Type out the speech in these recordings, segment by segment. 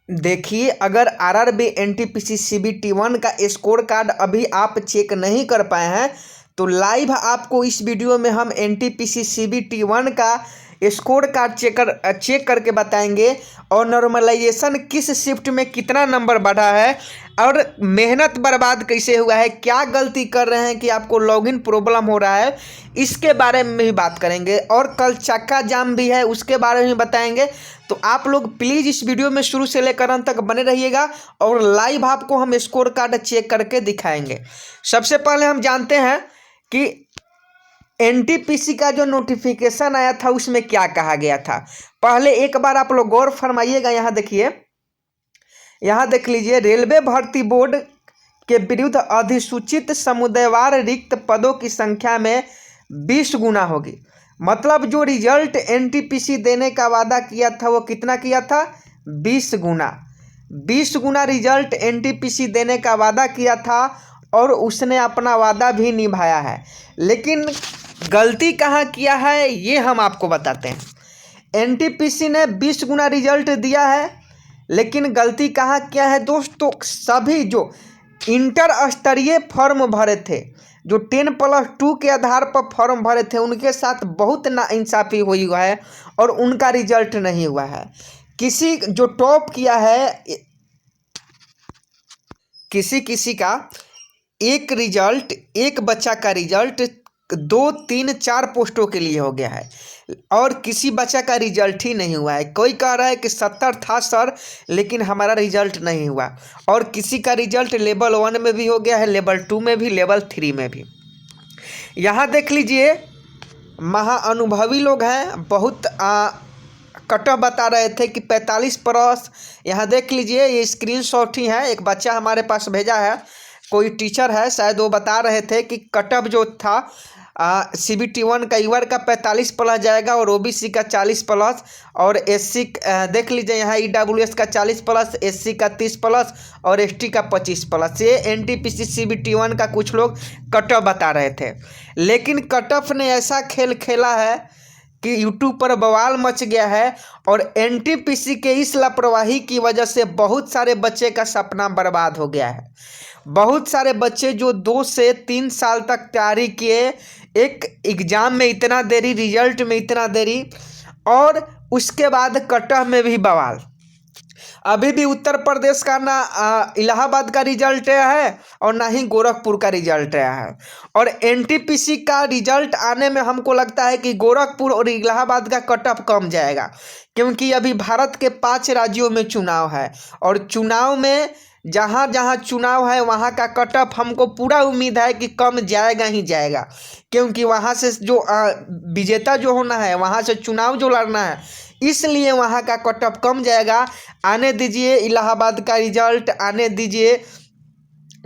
देखिए, अगर RRB NTPC CBT 1 का स्कोर कार्ड अभी आप चेक नहीं कर पाए हैं तो लाइव आपको इस वीडियो में हम एनटीपीसी सीबीटी 1 का स्कोर कार्ड चेक करके बताएंगे और नॉर्मलाइजेशन किस शिफ्ट में कितना नंबर बढ़ा है और मेहनत बर्बाद कैसे हुआ है, क्या गलती कर रहे हैं कि आपको लॉगिन प्रॉब्लम हो रहा है, इसके बारे में भी बात करेंगे। और कल चक्का जाम भी है, उसके बारे में बताएंगे। तो आप लोग प्लीज़ इस वीडियो में शुरू से लेकर अंत तक बने रहिएगा और लाइव आपको हम स्कोर कार्ड चेक करके दिखाएंगे। सबसे पहले हम जानते हैं कि एनटीपीसी का जो नोटिफिकेशन आया था उसमें क्या कहा गया था। पहले एक बार आप लोग गौर फरमाइएगा। यहाँ देखिए, यहाँ देख लीजिए, रेलवे भर्ती बोर्ड के विरुद्ध अधिसूचित समुदायवार रिक्त पदों की संख्या में 20 गुना होगी। मतलब जो रिजल्ट एनटीपीसी देने का वादा किया था वो कितना किया था? 20 गुना। 20 गुना रिजल्ट एनटीपीसी देने का वादा किया था और उसने अपना वादा भी निभाया है। लेकिन गलती कहाँ किया है ये हम आपको बताते हैं। एनटीपीसी ने 20 गुना रिजल्ट दिया है, लेकिन गलती कहाँ किया है दोस्तों? सभी जो इंटर स्तरीय फॉर्म भरे थे, जो 10+2 के आधार पर फॉर्म भरे थे, उनके साथ बहुत नाइंसाफ़ी हुई हुआ है और उनका रिजल्ट नहीं हुआ है। किसी जो टॉप किया है, किसी का एक रिजल्ट, एक बच्चा का रिजल्ट 2, 3, 4 पोस्टों के लिए हो गया है और किसी बच्चा का रिजल्ट ही नहीं हुआ है। कोई कह रहा है कि 70 था सर, लेकिन हमारा रिजल्ट नहीं हुआ। और किसी का रिजल्ट लेवल 1 में भी हो गया है, लेवल 2 में भी, लेवल 3 में भी। यहाँ देख लीजिए, महाअनुभवी लोग हैं, बहुत कट ऑफ बता रहे थे कि 45+। यहाँ देख लीजिए, ये स्क्रीनशॉट ही है, एक बच्चा हमारे पास भेजा है, कोई टीचर है शायद, वो बता रहे थे कि कट ऑफ जो था सीबीटी 1 का ईवर का 45+ जाएगा और ओबीसी का 40+ और एससी देख लीजिए यहाँ ईडब्ल्यूएस का 40+, एससी का 30+ और एसटी का 25+। ये एनटीपीसी सीबीटी 1 का कुछ लोग कट ऑफ बता रहे थे। लेकिन कट ऑफ ने ऐसा खेल खेला है कि यूट्यूब पर बवाल मच गया है और एनटीपीसी के इस लापरवाही की वजह से बहुत सारे बच्चे का सपना बर्बाद हो गया है। बहुत सारे बच्चे जो 2 से 3 साल तक तैयारी किए, एक एग्ज़ाम में इतना देरी, रिजल्ट में इतना देरी और उसके बाद कट ऑफ में भी बवाल। अभी भी उत्तर प्रदेश का ना इलाहाबाद का रिजल्ट आया है और ना ही गोरखपुर का रिजल्ट आया है। और एनटीपीसी का रिजल्ट आने में हमको लगता है कि गोरखपुर और इलाहाबाद का कट ऑफ कम जाएगा, क्योंकि अभी भारत के 5 राज्यों में चुनाव है और चुनाव में जहाँ जहाँ चुनाव है वहाँ का कट ऑफ हमको पूरा उम्मीद है कि कम जाएगा ही जाएगा, क्योंकि वहाँ से जो विजेता जो होना है, वहाँ से चुनाव जो लड़ना है, इसलिए वहाँ का कट ऑफ कम जाएगा। आने दीजिए इलाहाबाद का रिजल्ट, आने दीजिए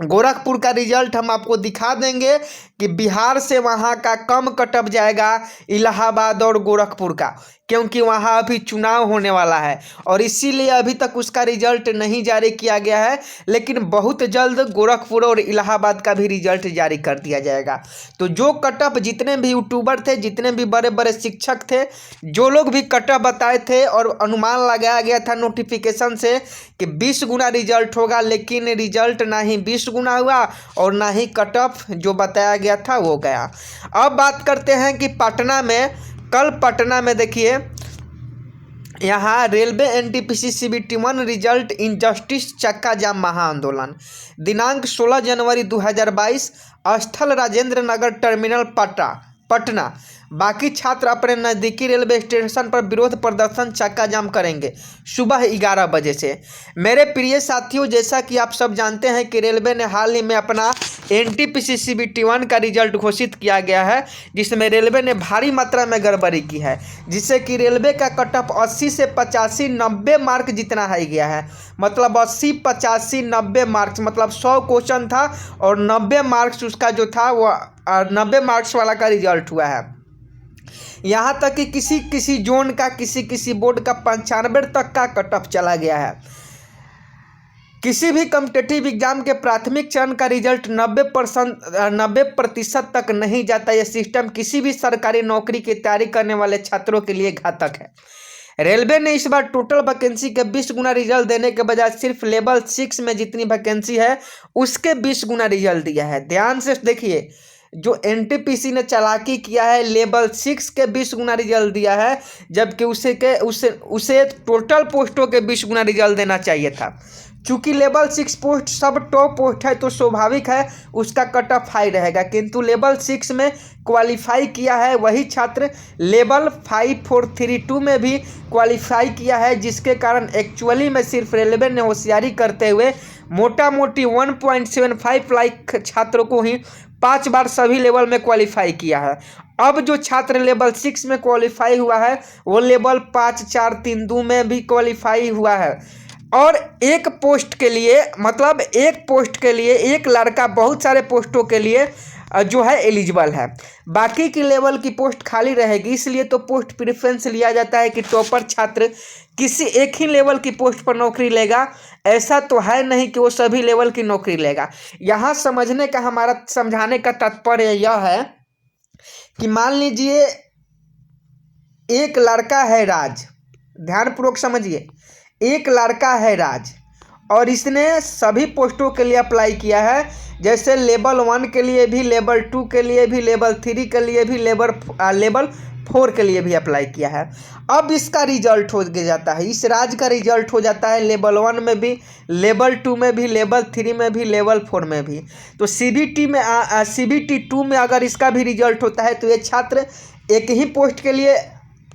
गोरखपुर का रिजल्ट, हम आपको दिखा देंगे कि बिहार से वहाँ का कम कट ऑफ जाएगा इलाहाबाद और गोरखपुर का, क्योंकि वहाँ अभी चुनाव होने वाला है और इसीलिए अभी तक उसका रिजल्ट नहीं जारी किया गया है। लेकिन बहुत जल्द गोरखपुर और इलाहाबाद का भी रिजल्ट जारी कर दिया जाएगा। तो जो कट ऑफ, जितने भी यूट्यूबर थे, जितने भी बड़े बड़े शिक्षक थे, जो लोग भी कट ऑफ बताए थे और अनुमान लगाया गया था नोटिफिकेशन से कि 20 गुना रिजल्ट होगा, लेकिन रिजल्ट ना ही 20 गुना हुआ और ना ही कट ऑफ जो बताया गया था वो गया। अब बात करते हैं कि पटना में, कल पटना में देखिए, यहाँ railway NTPC CBT 1 result injustice चक्का जाम महाआंदोलन, दिनांक 16 जनवरी 2022, स्थल राजेंद्र नगर टर्मिनल पटना। बाकी छात्र अपने नज़दीकी रेलवे स्टेशन पर विरोध प्रदर्शन चक्का जाम करेंगे सुबह 11 बजे से। मेरे प्रिय साथियों, जैसा कि आप सब जानते हैं कि रेलवे ने हाल ही में अपना एनटीपीसी सीबीटी 1 का रिजल्ट घोषित किया गया है, जिसमें रेलवे ने भारी मात्रा में गड़बड़ी की है, जिससे कि रेलवे का कट ऑफ 80 से 85, 90 मार्क जितना हाई गया है। मतलब 80, 85, 90 मार्क्स, मतलब 100 क्वेश्चन था और 90 मार्क्स उसका जो था वो 90 मार्क्स वाला का रिजल्ट हुआ है। यहाँ तक कि किसी जोन का, किसी बोर्ड का 95 तक का कट ऑफ चला गया है। किसी भी कॉम्पिटिटिव एग्जाम के प्राथमिक चरण का रिजल्ट 90% तक नहीं जाता। यह सिस्टम किसी भी सरकारी नौकरी की तैयारी करने वाले छात्रों के लिए घातक है। रेलवे ने इस बार टोटल वैकेंसी के 20 गुना रिजल्ट देने के बजाय सिर्फ लेवल 6 में जितनी वैकेंसी है उसके 20 गुना रिजल्ट दिया है। ध्यान से देखिए, जो एनटीपीसी ने चालाकी किया है, लेवल 6 के 20 गुना रिजल्ट दिया है, जबकि उसे टोटल पोस्टों के 20 गुना रिजल्ट देना चाहिए था। चूंकि लेवल 6 पोस्ट सब टॉप पोस्ट है तो स्वाभाविक है उसका कट ऑफ हाई रहेगा, किंतु लेवल 6 में क्वालिफाई किया है वही छात्र लेवल 5432 में भी क्वालिफाई किया है, जिसके कारण एक्चुअली में सिर्फ रेलवे ने होशियारी करते हुए मोटा मोटी 1.75 लाख छात्रों को ही 5 बार सभी लेवल में क्वालिफाई किया है। अब जो छात्र लेवल 6 में क्वालिफाई हुआ है वो लेवल 5, 4, 3, 2 में भी क्वालिफाई हुआ है। और एक पोस्ट के लिए, मतलब एक पोस्ट के लिए एक लड़का बहुत सारे पोस्टों के लिए जो है एलिजिबल है, बाकी की लेवल की पोस्ट खाली रहेगी। इसलिए तो पोस्ट प्रेफरेंस लिया जाता है कि टॉपर छात्र किसी एक ही लेवल की पोस्ट पर नौकरी लेगा, ऐसा तो है नहीं कि वो सभी लेवल की नौकरी लेगा। यहाँ समझने का हमारा समझाने का तात्पर्य यह है कि मान लीजिए एक लड़का है राज, ध्यानपूर्वक समझिए, एक लड़का है राज और इसने सभी पोस्टों के लिए अप्लाई किया है, जैसे लेवल 1 के लिए भी, लेवल 2 के लिए भी, लेवल 3 के लिए भी, लेवल 4 के लिए भी अप्लाई किया है। अब इसका रिजल्ट हो जाता है, इस राज का रिजल्ट हो जाता है लेवल 1 में भी, लेवल 2 में भी, लेवल 3 में भी, लेवल 4 में भी। तो CBT 2 में अगर इसका भी रिजल्ट होता है तो ये छात्र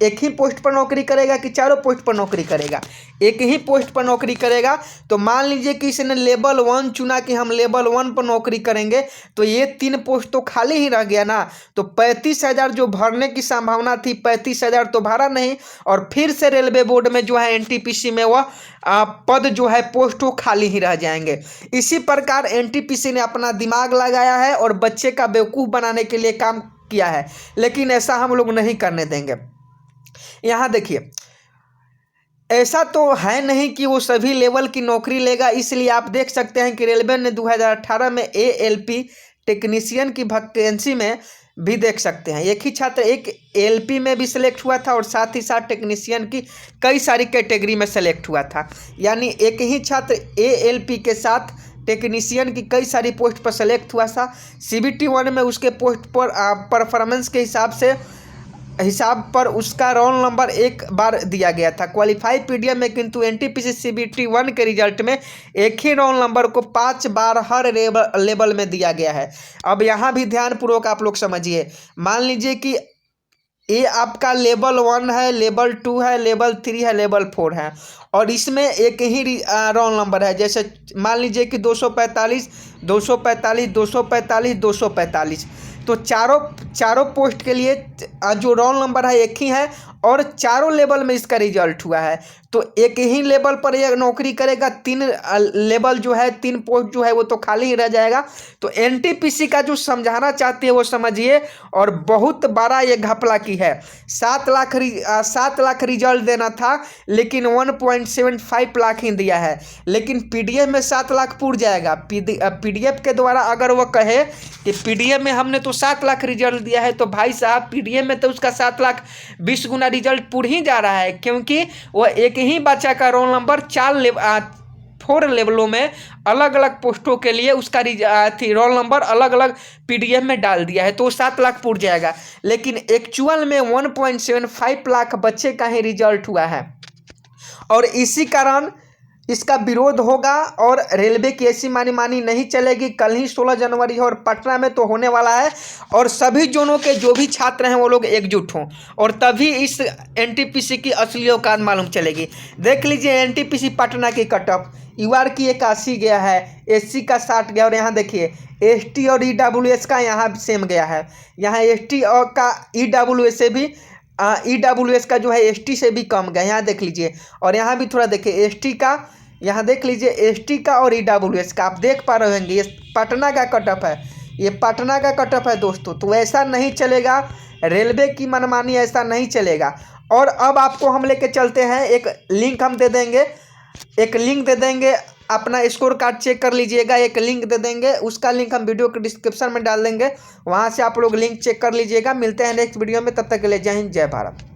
एक ही पोस्ट पर नौकरी करेगा कि चारों पोस्ट पर नौकरी करेगा? एक ही पोस्ट पर नौकरी करेगा। तो मान लीजिए कि इसने लेवल 1 चुना कि हम लेवल 1 पर नौकरी करेंगे, तो ये 3 पोस्ट तो खाली ही रह गया ना। तो 35,000 जो भरने की संभावना थी, 35,000 तो भरा नहीं, और फिर से रेलवे बोर्ड में जो है एनटीपीसी में वह पद जो है पोस्ट वो खाली ही रह जाएंगे। इसी प्रकार एनटीपीसी ने अपना दिमाग लगाया है और बच्चे का बेवकूफ़ बनाने के लिए काम किया है, लेकिन ऐसा हम लोग नहीं करने देंगे। यहाँ देखिए, ऐसा तो है नहीं कि वो सभी लेवल की नौकरी लेगा, इसलिए आप देख सकते हैं कि रेलवे ने 2018 में ALP टेक्नीशियन की वैकेंसी में भी देख सकते हैं एक ही छात्र एक ALP में भी सिलेक्ट हुआ था और साथ ही साथ टेक्नीशियन की कई सारी कैटेगरी में सेलेक्ट हुआ था। यानी एक ही छात्र ALP के साथ टेक्नीशियन की कई सारी पोस्ट पर सेलेक्ट हुआ था। CBT 1 में उसके पोस्ट पर परफॉर्मेंस के हिसाब पर उसका रोल नंबर एक बार दिया गया था क्वालिफाई पीडीएफ में, किंतु एनटीपीसी CBT 1 के रिजल्ट में एक ही रोल नंबर को 5 बार हर लेवल में दिया गया है। अब यहाँ भी ध्यानपूर्वक आप लोग समझिए, मान लीजिए कि ये आपका लेवल 1 है, लेवल 2 है, लेवल 3 है, लेवल 4 है, और इसमें एक ही रोल नंबर है। जैसे मान लीजिए कि 245, 245, 245, 245, तो चारों पोस्ट के लिए जो रोल नंबर है एक ही है और चारों लेवल में इसका रिजल्ट हुआ है। तो एक ही लेवल पर यह नौकरी करेगा, 3 लेवल जो है 3 पोस्ट जो है वो तो खाली ही रह जाएगा। तो एनटीपीसी का जो समझाना चाहती है वो समझिए, और बहुत बड़ा ये घपला की है। 7 लाख रिजल्ट देना था लेकिन 1.75 लाख ही दिया है, लेकिन पीडीएफ में 7 लाख पूर जाएगा। पीडीएफ के द्वारा अगर वो कहे कि पीडीएफ में हमने तो 7 लाख रिजल्ट दिया है, तो भाई साहब पीडीएफ में तो उसका 7 लाख 20 गुना रिजल्ट पूर ही जा रहा है, क्योंकि वो एक ही बच्चा का रोल नंबर 4 लेवलों में अलग अलग पोस्टों के लिए उसका रोल नंबर अलग अलग पीडीएफ में डाल दिया है, तो 7 लाख पूर जाएगा। लेकिन एक्चुअल में 1.75 लाख बच्चे का ही रिजल्ट हुआ है, और इसी कारण इसका विरोध होगा और रेलवे की ऐसी मानी नहीं चलेगी। कल ही 16 जनवरी है और पटना में तो होने वाला है, और सभी जोनों के जो भी छात्र हैं वो लोग एकजुट हों, और तभी इस एनटीपीसी की असली औकात मालूम चलेगी। देख लीजिए एनटीपीसी पटना की कट ऑफ यूआर की 81 गया है, एससी का 60 गया, और यहाँ देखिए एसटी और ईडब्ल्यूएस का यहाँ सेम गया है। यहाँ एसटी और का ईडब्ल्यूएस से भी ईडब्ल्यूएस का जो है एसटी से भी कम गया, यहाँ देख लीजिए। और यहाँ भी थोड़ा देखिए एसटी का, यहाँ देख लीजिए एसटी का और ईडब्ल्यूएस का, आप देख पा रहे होंगे ये पटना का कट ऑफ है, ये पटना का कट ऑफ है दोस्तों। तो ऐसा नहीं चलेगा, रेलवे की मनमानी ऐसा नहीं चलेगा। और अब आपको हम लेके चलते हैं, एक लिंक हम दे देंगे, अपना स्कोर कार्ड चेक कर लीजिएगा। एक लिंक दे देंगे, उसका लिंक हम वीडियो के डिस्क्रिप्शन में डाल देंगे, वहाँ से आप लोग लिंक चेक कर लीजिएगा। मिलते हैं नेक्स्ट वीडियो में, तब तक के लिए जय हिंद, जय भारत।